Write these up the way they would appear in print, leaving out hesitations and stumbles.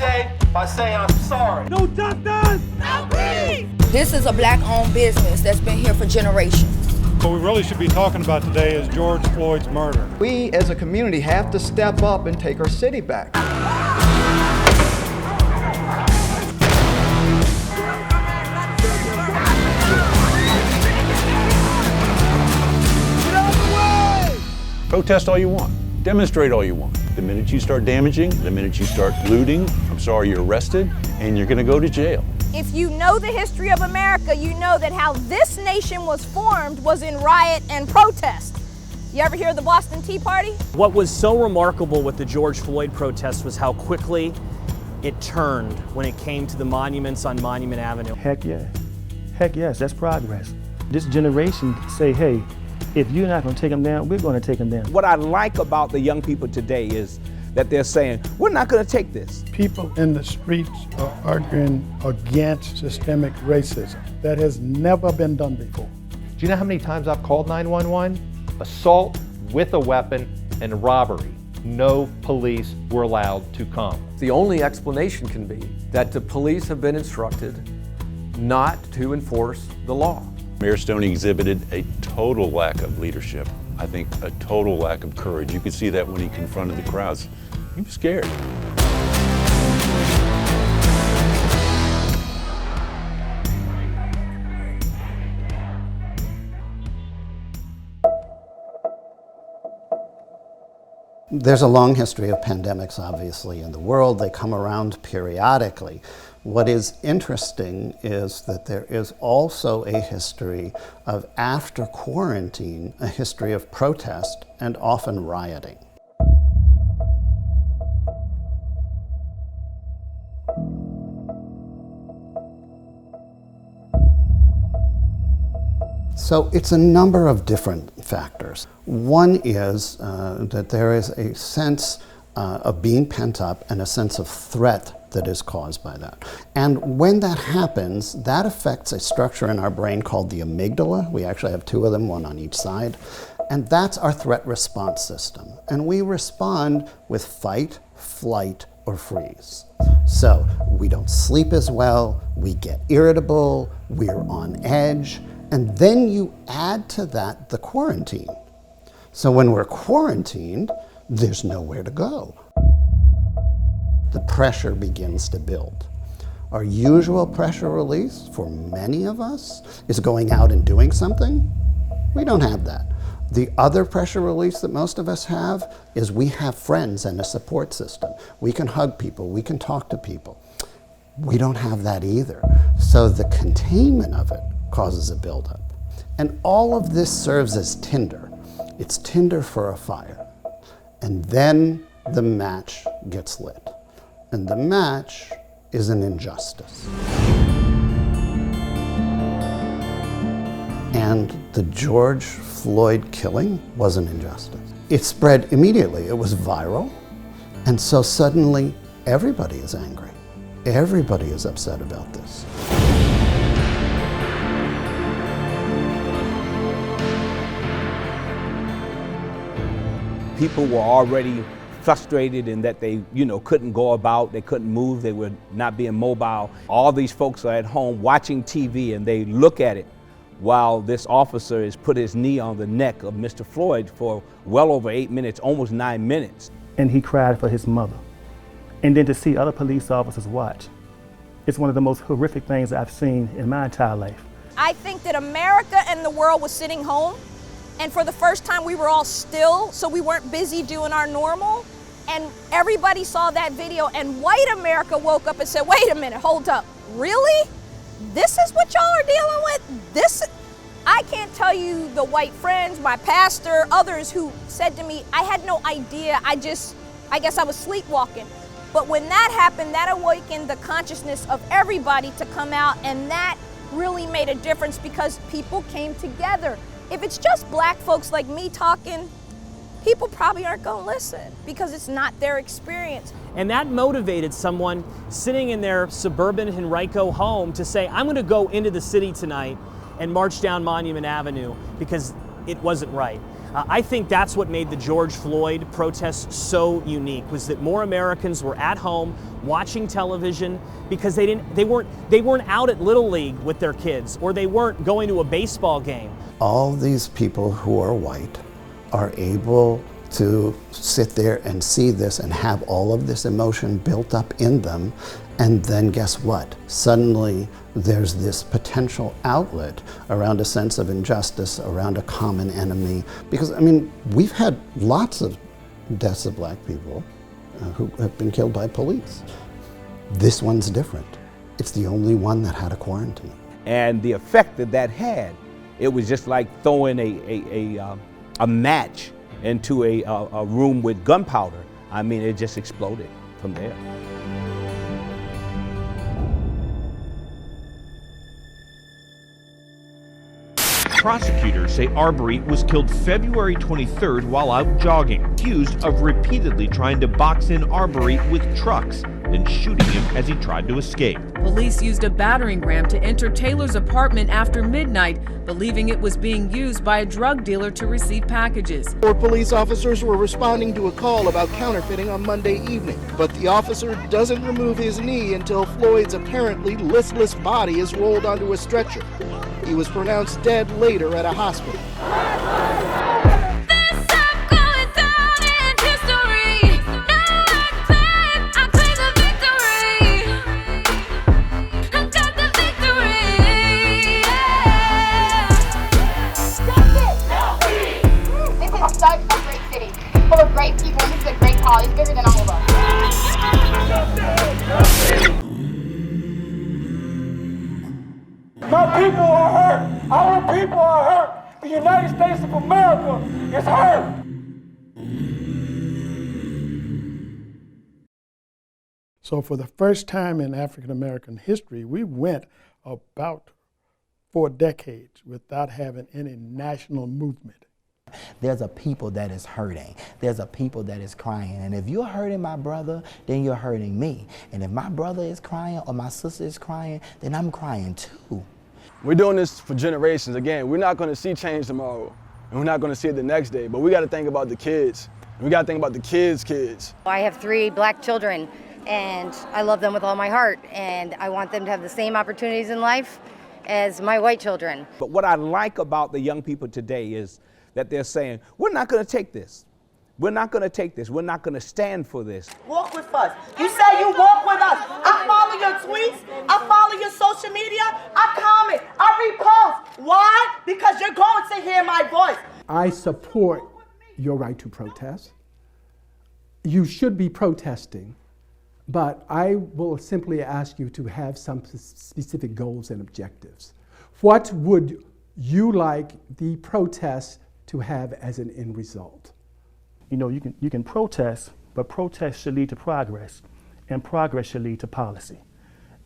today by saying I'm sorry. No justice! No peace! This is a black-owned business that's been here for generations. What we really should be talking about today is George Floyd's murder. We as a community have to step up and take our city back. Protest all you want. Demonstrate all you want. The minute you start damaging, the minute you start looting, I'm sorry, you're arrested and you're gonna go to jail. If you know the history of America, you know that how this nation was formed was in riot and protest. You ever hear of the Boston Tea Party? What was so remarkable with the George Floyd protest was how quickly it turned when it came to the monuments on Monument Avenue. Heck yeah. Heck yes, that's progress. This generation say, hey, if you're not going to take them down, we're going to take them down. What I like about the young people today is that they're saying, we're not going to take this. People in the streets are arguing against systemic racism. That has never been done before. Do you know how many times I've called 911? Assault with a weapon and robbery. No police were allowed to come. The only explanation can be that the police have been instructed not to enforce the law. Mayor Stoney exhibited a total lack of leadership. I think a total lack of courage. You could see that when he confronted the crowds. He was scared. There's a long history of pandemics, obviously, in the world. They come around periodically. What is interesting is that there is also a history of, after quarantine, a history of protest and often rioting. So it's a number of different factors. One is that there is a sense of being pent up and a sense of threat that is caused by that. And when that happens, that affects a structure in our brain called the amygdala. We actually have two of them, one on each side. And that's our threat response system. And we respond with fight, flight, or freeze. So we don't sleep as well, we get irritable, we're on edge, and then you add to that the quarantine. So when we're quarantined, there's nowhere to go. The pressure begins to build. Our usual pressure release for many of us is going out and doing something. We don't have that. The other pressure release that most of us have is we have friends and a support system. We can hug people, we can talk to people. We don't have that either. So the containment of it causes a buildup. And all of this serves as tinder. It's tinder for a fire. And then the match gets lit. And the match is an injustice. And the George Floyd killing was an injustice. It spread immediately. It was viral. And so suddenly everybody is angry. Everybody is upset about this. People were already frustrated in that they, couldn't go about, they couldn't move, they were not being mobile. All these folks are at home watching TV and they look at it while this officer has put his knee on the neck of Mr. Floyd for well over 8 minutes, almost 9 minutes. And he cried for his mother. And then to see other police officers watch, it's one of the most horrific things I've seen in my entire life. I think that America and the world was sitting home, and for the first time we were all still, so we weren't busy doing our normal. And everybody saw that video, and white America woke up and said, wait a minute, hold up, really? This is what y'all are dealing with? I can't tell you the white friends, my pastor, others who said to me, I had no idea, I guess I was sleepwalking. But when that happened, that awakened the consciousness of everybody to come out, and that really made a difference because people came together. If it's just black folks like me talking, people probably aren't gonna listen because it's not their experience. And that motivated someone sitting in their suburban Henrico home to say, I'm gonna go into the city tonight and march down Monument Avenue because it wasn't right. I think that's what made the George Floyd protests so unique, was that more Americans were at home watching television because they weren't out at Little League with their kids, or they weren't going to a baseball game. All these people who are white are able to sit there and see this and have all of this emotion built up in them, and then guess what? Suddenly there's this potential outlet around a sense of injustice, around a common enemy. Because, I mean, we've had lots of deaths of black people who have been killed by police. This one's different. It's the only one that had a quarantine. And the effect that that had, it was just like throwing a match into a room with gunpowder. I mean, it just exploded from there. Prosecutors say Arbery was killed February 23rd while out jogging, accused of repeatedly trying to box in Arbery with trucks, then shooting him as he tried to escape. Police used a battering ram to enter Taylor's apartment after midnight, believing it was being used by a drug dealer to receive packages. 4 police officers were responding to a call about counterfeiting on Monday evening, but the officer doesn't remove his knee until Floyd's apparently listless body is rolled onto a stretcher. He was pronounced dead later at a hospital. Such a great city, full of great people, and this is a great cause. It's bigger than all of us. My people are hurt. Our people are hurt. The United States of America is hurt. So for the first time in African American history, we went about 4 decades without having any national movement. There's a people that is hurting. There's a people that is crying. And if you're hurting my brother, then you're hurting me. And if my brother is crying or my sister is crying, then I'm crying too. We're doing this for generations. Again, we're not going to see change tomorrow, and we're not going to see it the next day, but we got to think about the kids. We got to think about the kids. I have 3 black children, and I love them with all my heart, and I want them to have the same opportunities in life as my white children. But what I like about the young people today is that they're saying, we're not going to take this. We're not going to take this. We're not going to stand for this. Walk with us. You say you walk with us. I follow your tweets. I follow your social media. I comment. I repost. Why? Because you're going to hear my voice. I support your right to protest. You should be protesting, but I will simply ask you to have some specific goals and objectives. What would you like the protest to have as an end result? You know, you can protest, but protest should lead to progress, and progress should lead to policy.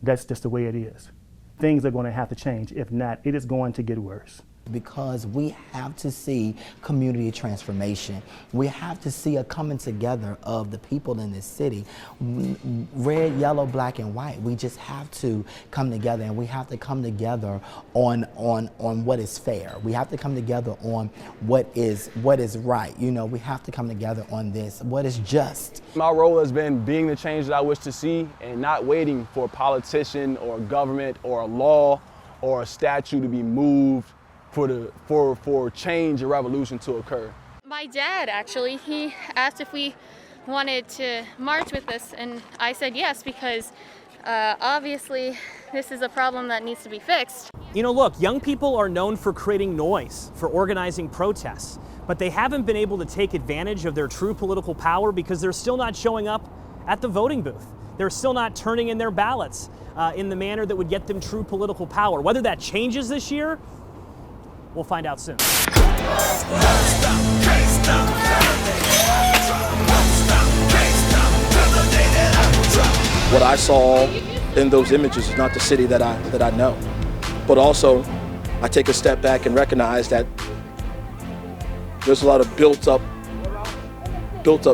That's just the way it is. Things are going to have to change. If not, it is going to get worse. Because we have to see community transformation. We have to see a coming together of the people in this city, red, yellow, black, and white. We just have to come together, and we have to come together on what is fair. We have to come together on what is right. You know, we have to come together on this, what is just. My role has been being the change that I wish to see, and not waiting for a politician or a government or a law or a statue to be moved for change or revolution to occur. My dad, actually, he asked if we wanted to march with us, and I said yes, because obviously this is a problem that needs to be fixed. You know, look, young people are known for creating noise, for organizing protests, but they haven't been able to take advantage of their true political power because they're still not showing up at the voting booth. They're still not turning in their ballots in the manner that would get them true political power. Whether that changes this year, we'll find out soon. What I saw in those images is not the city that I know. But also, I take a step back and recognize that there's a lot of built up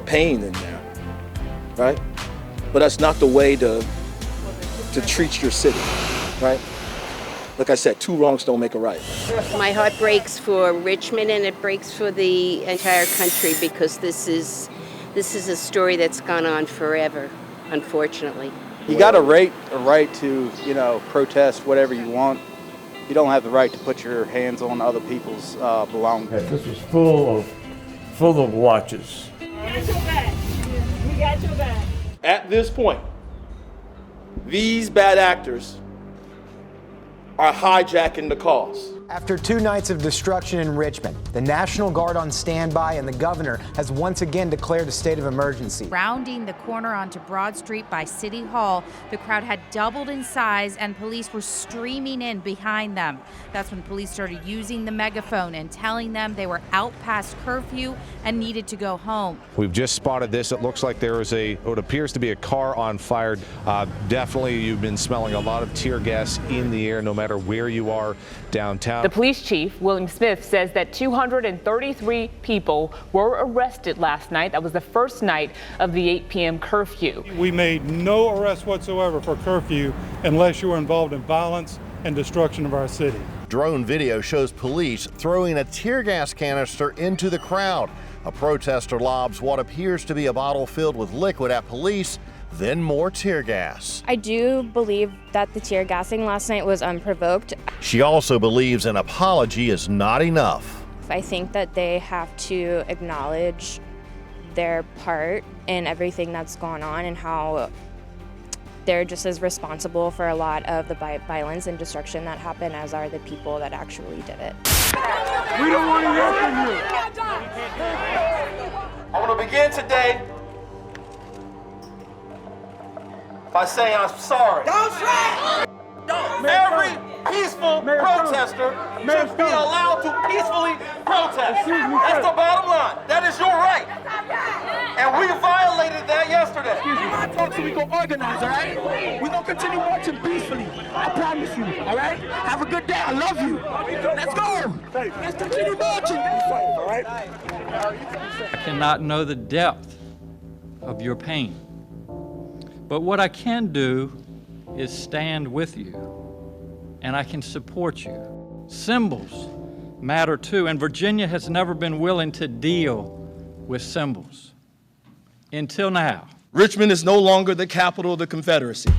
pain in there, right? But that's not the way to treat your city, right? like I said, 2 wrongs don't make a right. My heart breaks for Richmond, and it breaks for the entire country, because this is a story that's gone on forever, unfortunately. You got a right to, protest whatever you want. You don't have the right to put your hands on other people's belongings. This was full of watches. We got your back. At this point, these bad actors are hijacking the cause. After 2 nights of destruction in Richmond, the National Guard on standby and the governor has once again declared a state of emergency. Rounding the corner onto Broad Street by City Hall, the crowd had doubled in size and police were streaming in behind them. That's when police started using the megaphone and telling them they were out past curfew and needed to go home. We've just spotted this. It looks like there is what appears to be a car on fire. Definitely you've been smelling a lot of tear gas in the air no matter where you are downtown. The police chief, William Smith, says that 233 people were arrested last night. That was the first night of the 8 p.m. curfew. We made no arrests whatsoever for curfew unless you were involved in violence and destruction of our city. Drone video shows police throwing a tear gas canister into the crowd. A protester lobs what appears to be a bottle filled with liquid at police, then more tear gas. I do believe that the tear gassing last night was unprovoked. She also believes an apology is not enough. I think that they have to acknowledge their part in everything that's gone on and how they're just as responsible for a lot of the violence and destruction that happened as are the people that actually did it. We don't want to hear from you. I want to begin today by saying I'm sorry. Don't sweat! Every peaceful protester should be allowed to peacefully protest. That's the bottom line. That is your right. And we violated that yesterday. Talk so we can organize, all right? We're going to continue marching peacefully. I promise you, all right? Have a good day. I love you. Let's go. Let's continue marching. All right? I cannot know the depth of your pain. But what I can do is stand with you, and I can support you. Symbols matter too, and Virginia has never been willing to deal with symbols. Until now. Richmond is no longer the capital of the Confederacy.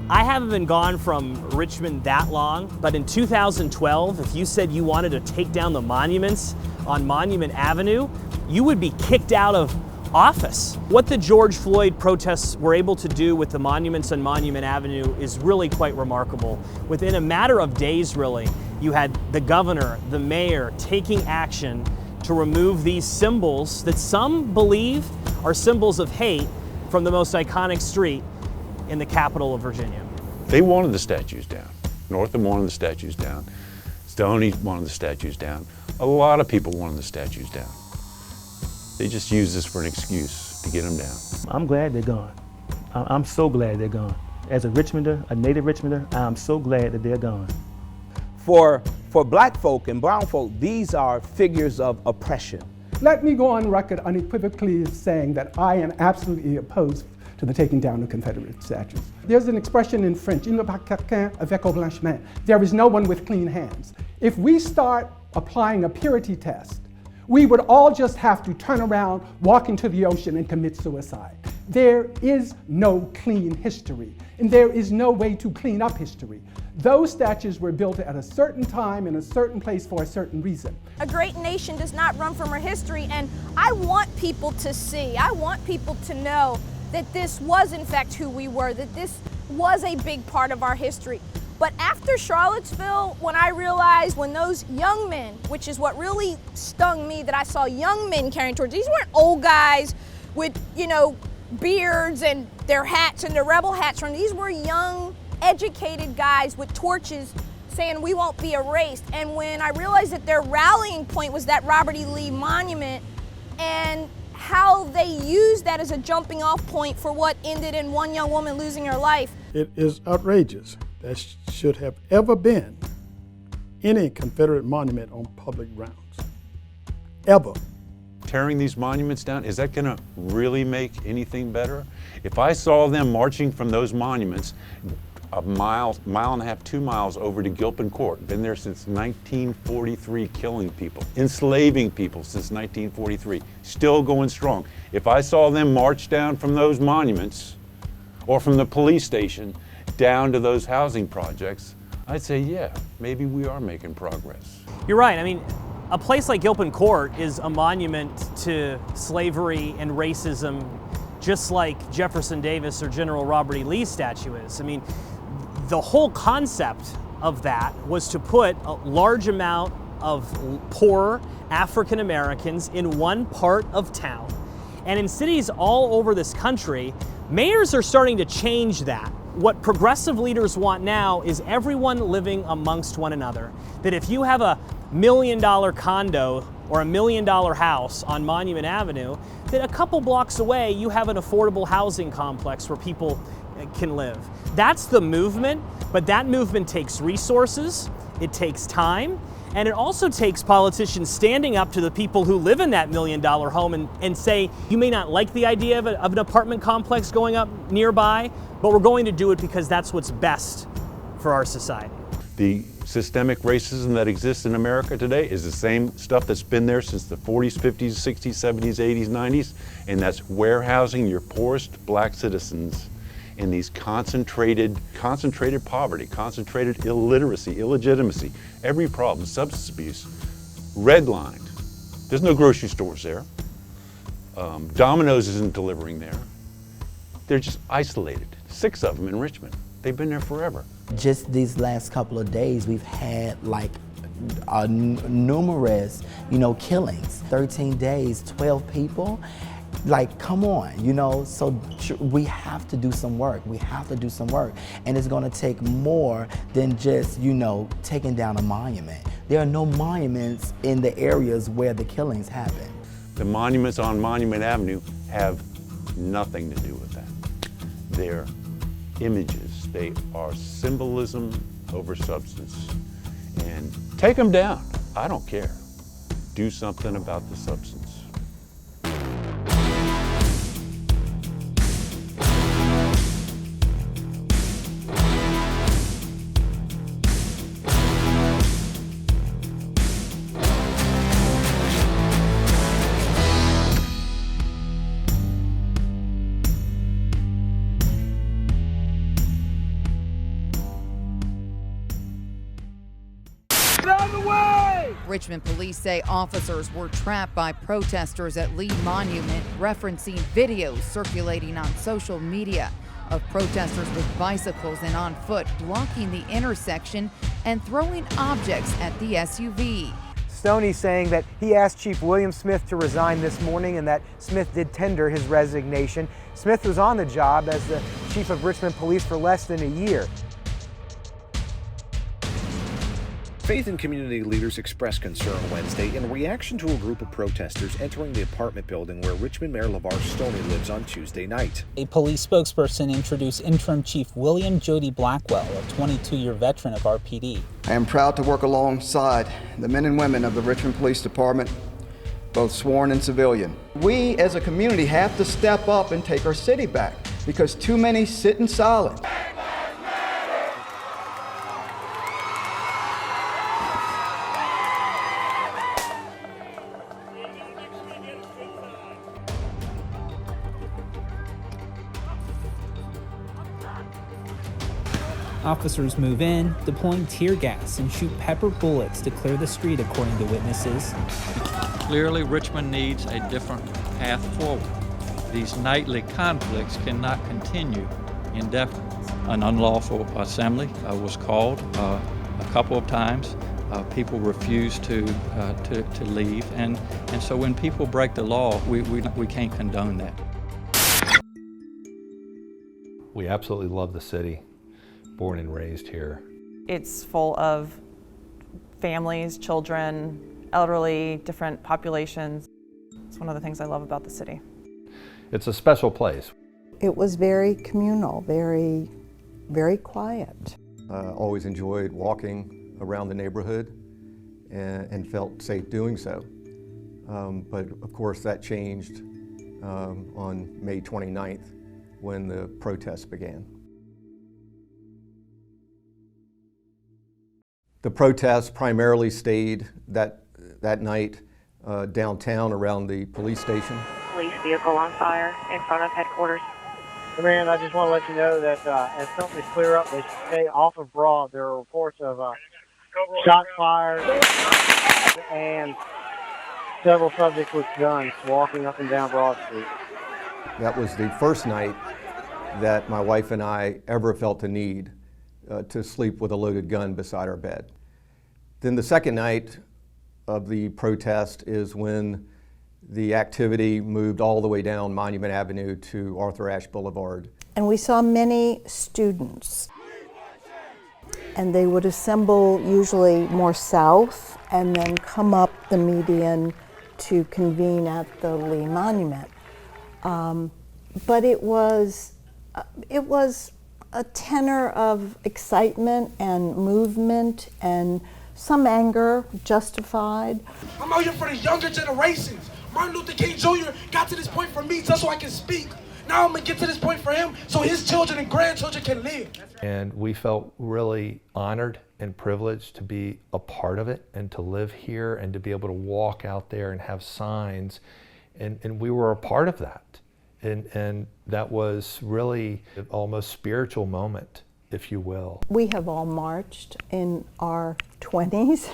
I haven't been gone from Richmond that long, but in 2012, if you said you wanted to take down the monuments on Monument Avenue, you would be kicked out of office. What the George Floyd protests were able to do with the monuments on Monument Avenue is really quite remarkable. Within a matter of days, really, you had the governor, the mayor taking action to remove these symbols that some believe are symbols of hate from the most iconic street in the capital of Virginia. They wanted the statues down. Northam wanted the statues down. Stoney wanted the statues down. A lot of people wanted the statues down. They just used this for an excuse to get them down. I'm glad they're gone. I'm so glad they're gone. As a Richmonder, a native Richmonder, I'm so glad that they're gone. For black folk and brown folk, these are figures of oppression. Let me go on record unequivocally saying that I am absolutely opposed to the taking down of Confederate statues. There's an expression in French, il n'y a pas quelqu'un avec un blanche main. There is no one with clean hands. If we start applying a purity test, we would all just have to turn around, walk into the ocean, and commit suicide. There is no clean history, and there is no way to clean up history. Those statues were built at a certain time in a certain place for a certain reason. A great nation does not run from her history, and I want people to see, I want people to know that this was in fact who we were, that this was a big part of our history. But after Charlottesville, when I realized when those young men, which is what really stung me, that I saw young men carrying torches. These weren't old guys with, beards and their hats and their rebel hats on. These were young, educated guys with torches saying we won't be erased. And when I realized that their rallying point was that Robert E. Lee monument, and how they used that as a jumping off point for what ended in one young woman losing her life. It is outrageous. There should have ever been any Confederate monument on public grounds. Ever. tearing these monuments down, is that gonna really make anything better? If I saw them marching from those monuments a mile and a half, 2 miles over to Gilpin Court, been there since 1943, killing people, enslaving people since 1943, still going strong. If I saw them march down from those monuments or from the police station down to those housing projects, I'd say, yeah, maybe we are making progress. You're right. I mean, a place like Gilpin Court is a monument to slavery and racism, just like Jefferson Davis or General Robert E. Lee's statue is. I mean, the whole concept of that was to put a large amount of poor African Americans in one part of town. And in cities all over this country, mayors are starting to change that. What progressive leaders want now is everyone living amongst one another. That if you have a $1 million condo or $1 million house on Monument Avenue, that a couple blocks away you have an affordable housing complex where people can live. That's the movement, but that movement takes resources, it takes time, and it also takes politicians standing up to the people who live in that $1 million home and say, you may not like the idea of an apartment complex going up nearby, but we're going to do it because that's what's best for our society. The systemic racism that exists in America today is the same stuff that's been there since the 40s, 50s, 60s, 70s, 80s, 90s, and that's warehousing your poorest black citizens in these concentrated poverty, concentrated illiteracy, illegitimacy, every problem, substance abuse, redlined. There's no grocery stores there. Domino's isn't delivering there. They're just isolated. 6 of them in Richmond. They've been there forever. Just these last couple of days, we've had like numerous, killings. 13 days, 12 people. Like, come on, so we have to do some work. We have to do some work. And it's gonna take more than just, taking down a monument. There are no monuments in the areas where the killings happen. The monuments on Monument Avenue have nothing to do with that. They're images. They are symbolism over substance. And take them down. I don't care. Do something about the substance. Richmond police say officers were trapped by protesters at Lee Monument, referencing videos circulating on social media of protesters with bicycles and on foot blocking the intersection and throwing objects at the SUV. Stoney saying that he asked Chief William Smith to resign this morning and that Smith did tender his resignation. Smith was on the job as the chief of Richmond Police for less than a year. Faith and community leaders expressed concern Wednesday in reaction to a group of protesters entering the apartment building where Richmond Mayor LeVar Stoney lives on Tuesday night. A police spokesperson introduced Interim Chief William Jody Blackwell, a 22-year veteran of RPD. I am proud to work alongside the men and women of the Richmond Police Department, both sworn and civilian. We as a community have to step up and take our city back because too many sit in silence. Officers move in, deploying tear gas and shoot pepper bullets to clear the street, according to witnesses. Clearly, Richmond needs a different path forward. These nightly conflicts cannot continue indefinitely. An unlawful assembly was called a couple of times. People refused to leave, and so when people break the law, we can't condone that. We absolutely love the city. Born and raised here. It's full of families, children, elderly, different populations. It's one of the things I love about the city. It's a special place. It was very communal, very, very quiet. Always enjoyed walking around the neighborhood and felt safe doing so. But of course that changed on May 29th when the protests began. The protests primarily stayed that night downtown around the police station. Police vehicle on fire in front of headquarters. Command, I just want to let you know that as something's clear up, they should stay off of Broad. There are reports of shots fired and several subjects with guns walking up and down Broad Street. That was the first night that my wife and I ever felt the need to sleep with a loaded gun beside our bed. Then the second night of the protest is when the activity moved all the way down Monument Avenue to Arthur Ashe Boulevard. And we saw many students, and they would assemble usually more south and then come up the median to convene at the Lee Monument. But it was a tenor of excitement and movement and some anger, justified. I'm out here for the younger generations. Martin Luther King Jr. got to this point for me just so I can speak. Now I'm gonna get to this point for him so his children and grandchildren can live. And we felt really honored and privileged to be a part of it and to live here and to be able to walk out there and have signs. And we were a part of that. And that was really an almost spiritual moment, if you will. We have all marched in our 20s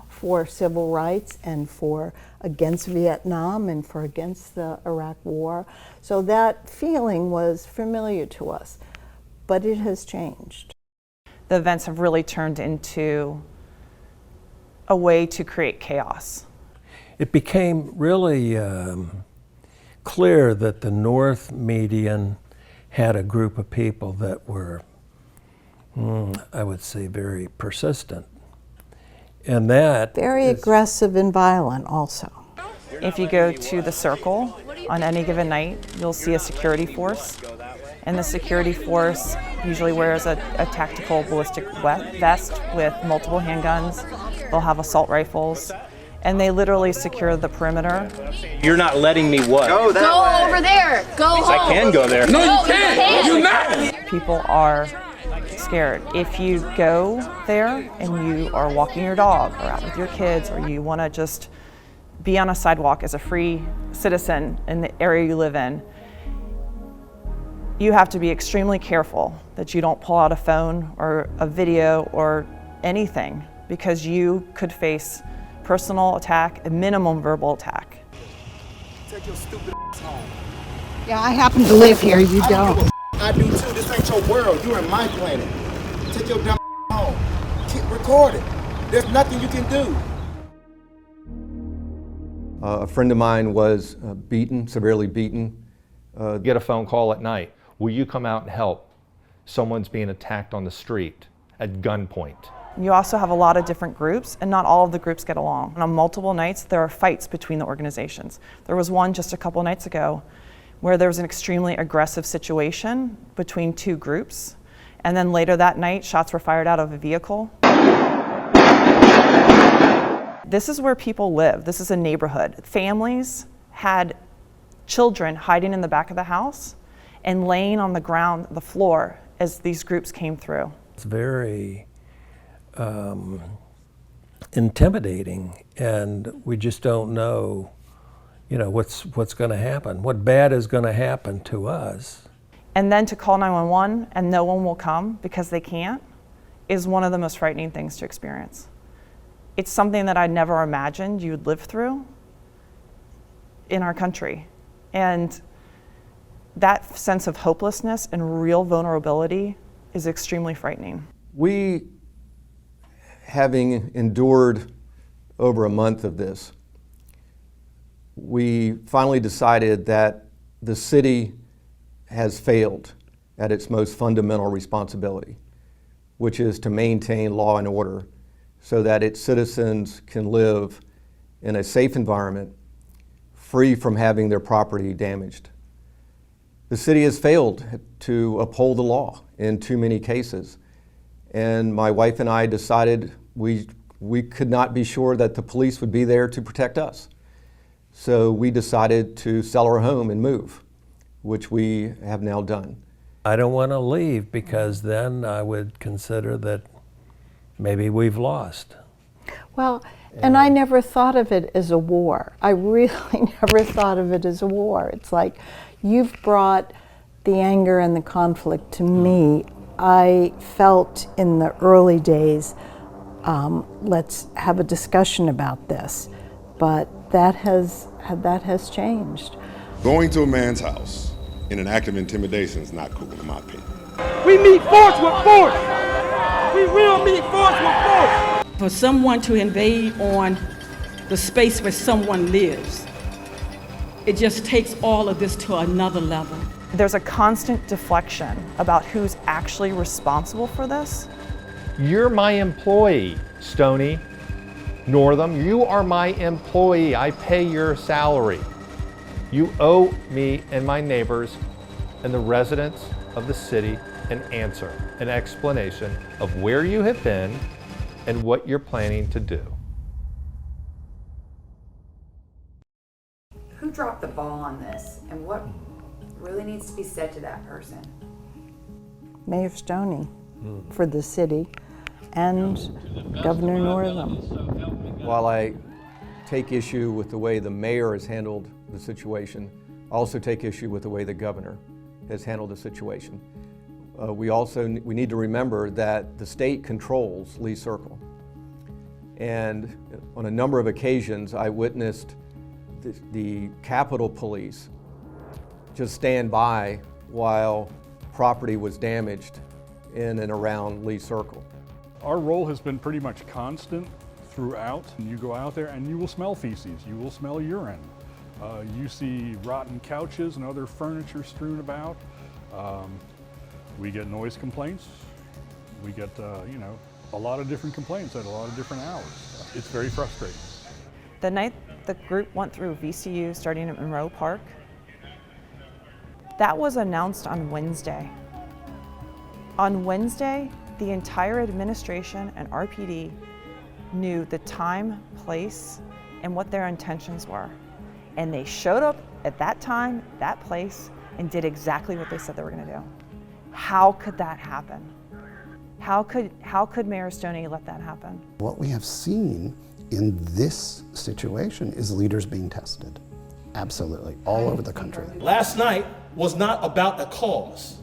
for civil rights and for against Vietnam and for against the Iraq War. So that feeling was familiar to us, but it has changed. The events have really turned into a way to create chaos. It became really clear that the North Median had a group of people that were, I would say, very persistent. And that very aggressive and violent also. If you go to the Circle on any given night, you'll see a security force. And the security force usually wears a tactical ballistic vest with multiple handguns. They'll have assault rifles. And they literally secure the perimeter. You're not letting me what? Go over there. Go home. I can go there. No, you can't. You're not. People are scared. If you go there and you are walking your dog or out with your kids, or you want to just be on a sidewalk as a free citizen in the area you live in, you have to be extremely careful that you don't pull out a phone or a video or anything, because you could face personal attack, a minimum verbal attack. Take your stupid ass home. Yeah, I happen to live here, you don't. I do too. This ain't your world. You're in my planet. Take your dumb home. Record it. There's nothing you can do. A friend of mine was beaten, severely beaten. Get a phone call at night. Will you come out and help? Someone's being attacked on the street at gunpoint. You also have a lot of different groups, and not all of the groups get along. And on multiple nights, there are fights between the organizations. There was one just a couple nights ago where there was an extremely aggressive situation between two groups. And then later that night, shots were fired out of a vehicle. This is where people live. This is a neighborhood. Families had children hiding in the back of the house and laying on the ground, the floor, as these groups came through. It's very intimidating, and we just don't know, what's going to happen, what bad is going to happen to us. And then to call 911 and no one will come because they can't is one of the most frightening things to experience. It's something that I never imagined you would live through in our country. And that sense of hopelessness and real vulnerability is extremely frightening. We, having endured over a month of this, we finally decided that the city has failed at its most fundamental responsibility, which is to maintain law and order so that its citizens can live in a safe environment, free from having their property damaged. The city has failed to uphold the law in too many cases. And my wife and I decided we could not be sure that the police would be there to protect us. So we decided to sell our home and move, which we have now done. I don't want to leave because then I would consider that maybe we've lost. Well, and I never thought of it as a war. I really never thought of it as a war. It's like, you've brought the anger and the conflict to me. I felt in the early days, let's have a discussion about this, but that has changed. Going to a man's house in an act of intimidation is not cool, in my opinion. We meet force with force. We will meet force with force. For someone to invade on the space where someone lives, it just takes all of this to another level. There's a constant deflection about who's actually responsible for this. You're my employee, Stoney, Northam. You are my employee. I pay your salary. You owe me and my neighbors and the residents of the city an answer, an explanation of where you have been and what you're planning to do. Who dropped the ball on this, and what really needs to be said to that person? Mayor Stoney for the city and Governor Northam. While I take issue with the way the mayor has handled the situation, I also take issue with the way the governor has handled the situation. We need to remember that the state controls Lee Circle. And on a number of occasions, I witnessed the Capitol Police just stand by while property was damaged in and around Lee Circle. Our role has been pretty much constant throughout. You go out there and you will smell feces, you will smell urine. You see rotten couches and other furniture strewn about. We get noise complaints. We get, a lot of different complaints at a lot of different hours. It's very frustrating. The night the group went through VCU starting at Monroe Park, that was announced on Wednesday. On Wednesday, the entire administration and RPD knew the time, place, and what their intentions were. And they showed up at that time, that place, and did exactly what they said they were going to do. How could that happen? How could Mayor Stoney let that happen? What we have seen in this situation is leaders being tested. Absolutely, all over the country. Last night was not about a cause.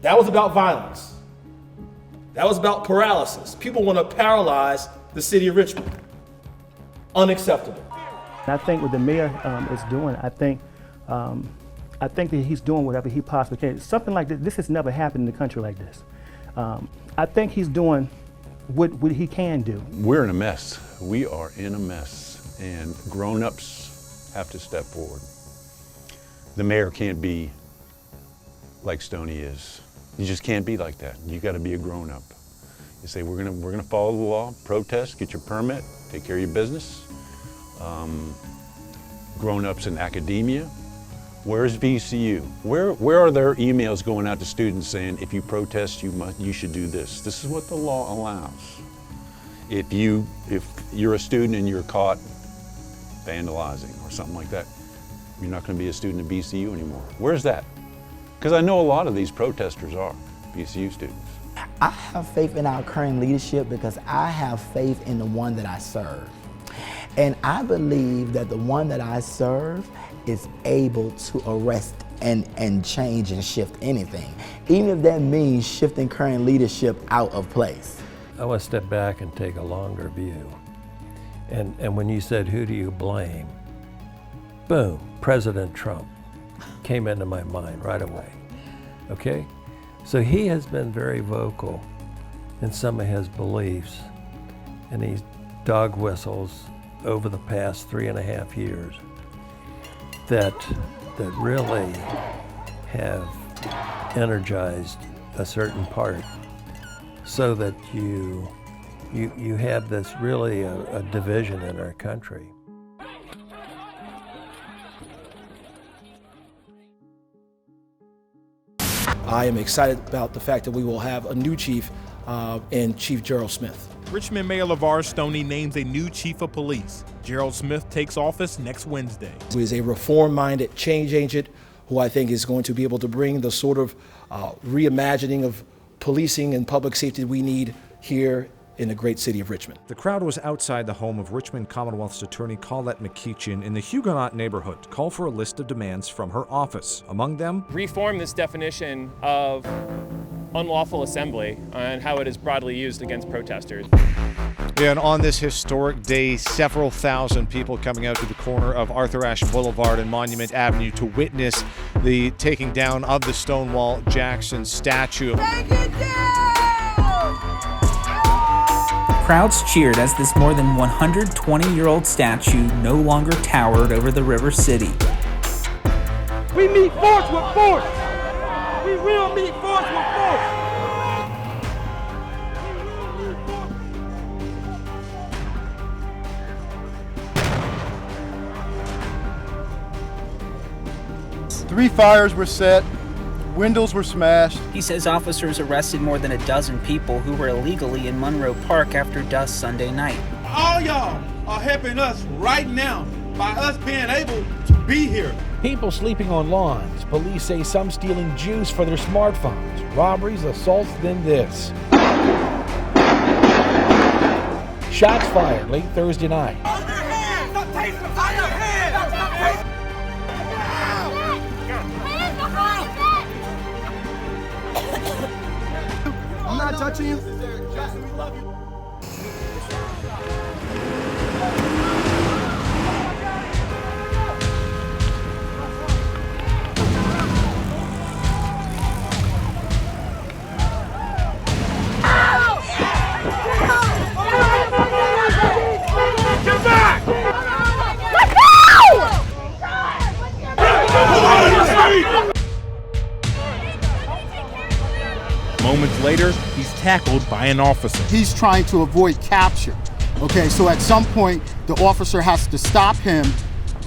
That was about violence. That was about paralysis. People want to paralyze the city of Richmond. Unacceptable. I think what the mayor is doing, I think that he's doing whatever he possibly can. Something like this has never happened in the country like this. I think he's doing what he can do. We're in a mess. We are in a mess, and grown-ups have to step forward. The mayor can't be like Stoney is. You just can't be like that. You got to be a grown-up. You say, we're gonna follow the law, protest, get your permit, take care of your business. Grown-ups in academia. Where's VCU? Where are their emails going out to students saying, if you protest, you should do this? This is what the law allows. If you're a student and you're caught vandalizing or something like that, you're not going to be a student at VCU anymore. Where's that? Because I know a lot of these protesters are VCU students. I have faith in our current leadership because I have faith in the one that I serve. And I believe that the one that I serve is able to arrest and change and shift anything, even if that means shifting current leadership out of place. I want to step back and take a longer view. And when you said, who do you blame? Boom, President Trump came into my mind right away, okay? So he has been very vocal in some of his beliefs, and he dog whistles over the past 3.5 years that really have energized a certain part, so that you have this really a division in our country. I am excited about the fact that we will have a new chief in Chief Gerald Smith. Richmond Mayor LeVar Stoney names a new chief of police. Gerald Smith takes office next Wednesday. Who is a reform-minded change agent who I think is going to be able to bring the sort of reimagining of policing and public safety we need here in the great city of Richmond. The crowd was outside the home of Richmond Commonwealth's attorney Colette McKeachin in the Huguenot neighborhood to call for a list of demands from her office. Among them, reform this definition of unlawful assembly and how it is broadly used against protesters. And on this historic day, several thousand people coming out to the corner of Arthur Ashe Boulevard and Monument Avenue to witness the taking down of the Stonewall Jackson statue. Take it down! Crowds cheered as this more than 120-year-old statue no longer towered over the River City. We meet force with force! We will meet force with force! Three fires were set, windows were smashed. He says officers arrested more than a dozen people who were illegally in Monroe Park after dusk Sunday night. All y'all are helping us right now by us being able to be here. People sleeping on lawns. Police say some stealing juice for their smartphones. Robberies, assaults, then this. Shots fired late Thursday night. I'm not touching you. Get back! Let's go! Moments later, he's tackled by an officer. He's trying to avoid capture. Okay, so at some point, the officer has to stop him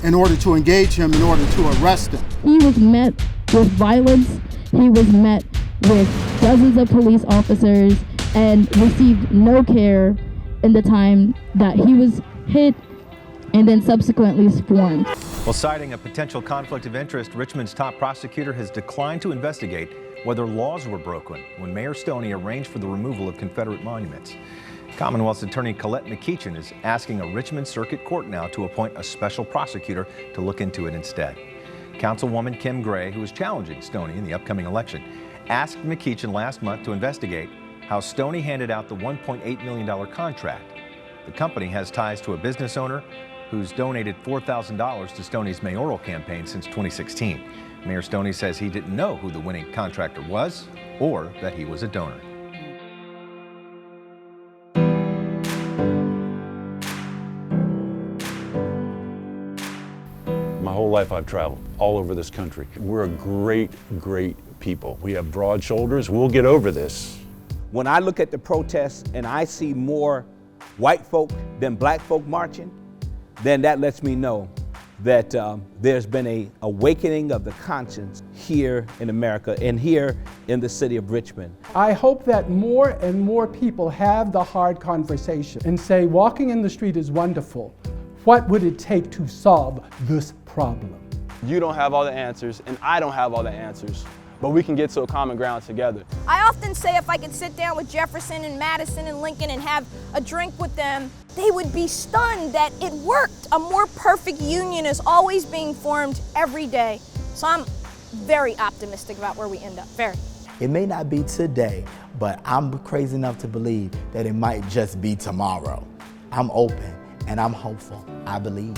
in order to engage him, in order to arrest him. He was met with violence. He was met with dozens of police officers and received no care in the time that he was hit and then subsequently swarmed. Well, citing a potential conflict of interest, Richmond's top prosecutor has declined to investigate whether laws were broken when Mayor Stoney arranged for the removal of Confederate monuments. Commonwealth's attorney Colette McKeachin is asking a Richmond Circuit Court now to appoint a special prosecutor to look into it instead. Councilwoman Kim Gray, who is challenging Stoney in the upcoming election, asked McKeachin last month to investigate how Stoney handed out the $1.8 million contract. The company has ties to a business owner who's donated $4,000 to Stoney's mayoral campaign since 2016. Mayor Stoney says he didn't know who the winning contractor was or that he was a donor. My whole life I've traveled all over this country. We're a great, great people. We have broad shoulders. We'll get over this. When I look at the protests and I see more white folk than black folk marching, then that lets me know that there's been an awakening of the conscience here in America and here in the city of Richmond. I hope that more and more people have the hard conversation and say, walking in the street is wonderful. What would it take to solve this problem? You don't have all the answers, and I don't have all the answers, but we can get to a common ground together. I often say if I could sit down with Jefferson and Madison and Lincoln and have a drink with them, they would be stunned that it worked. A more perfect union is always being formed every day. So I'm very optimistic about where we end up, very. It may not be today, but I'm crazy enough to believe that it might just be tomorrow. I'm open and I'm hopeful. I believe.